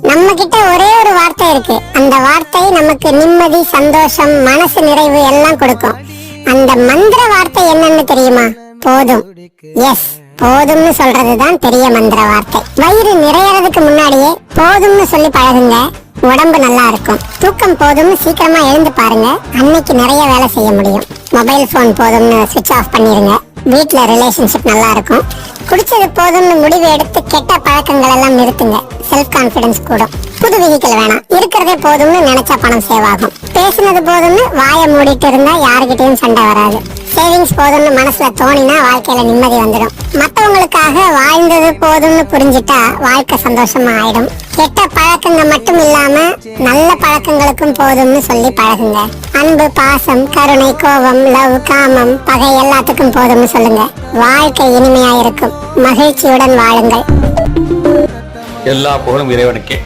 நம்ம கிட்ட ஒரே ஒரு வார்த்தை இருக்கு. அந்த வார்த்தை நமக்கு நிம்மதி, சந்தோஷம், மனசு நிறைவு எல்லாம் கொடுக்கும். அந்த மந்திர வார்த்தை என்னன்னு தெரியுமா? போதும். எஸ், போதும்னு சொல்றதுதான் பெரிய மந்திர வார்த்தை. வயிறு நிறையறதுக்கு முன்னாடியே போதும்னு சொல்லி பழகுங்க. உடம்பு நல்லா இருக்கும். தூக்கம் போதும்னு சீக்கிரமா எழுந்து பாருங்க. அன்னைக்கு நிறைய வேலை செய்ய முடியும். மொபைல் போன் போதும்னு சுவிட்ச் ஆஃப் பண்ணிருங்க. வீட்டுல ரிலேஷன்ஷிப் நல்லா இருக்கும். குடிச்சது போதும்னு முடிவு எடுத்து கெட்ட பழக்கங்கள் எல்லாம் நிறுத்துங்க. செல்ஃப் கான்பிடன்ஸ் கூடும். புது வெஹிக்கிள் வேணாம், இருக்கிறதே போதும்னு நினைச்சா பணம் சேவ் ஆகும். பேசினது போதும்னு வாயை மூடிட்டு இருந்தா யாருகிட்டயும் சண்டை வராது. சேவிங்ஸ் போதும்னு மனசுல தோணினா வாழ்க்கையில நிம்மதி வந்துடும். மத்தவங்களுக்காக வாழ்ந்தது போதும்னு புரிஞ்சுட்டா வாழ்க்கை சந்தோஷமா ஆயிடும். கெட்ட பழக்கங்கள் மட்டும் இல்லாம நல்ல பழக்கங்களுக்கும் போதும்னு சொல்லி பழகுங்க. அன்பு, பாசம், கருணை, கோபம், லவ், காமம், பகை எல்லாத்துக்கும் போதும்னு சொல்லுங்க. வாழ்க்கை இனிமையா இருக்கும். மகிழ்ச்சியுடன் வாழுங்கள். எல்லா புகழும் இறைவனுக்கே.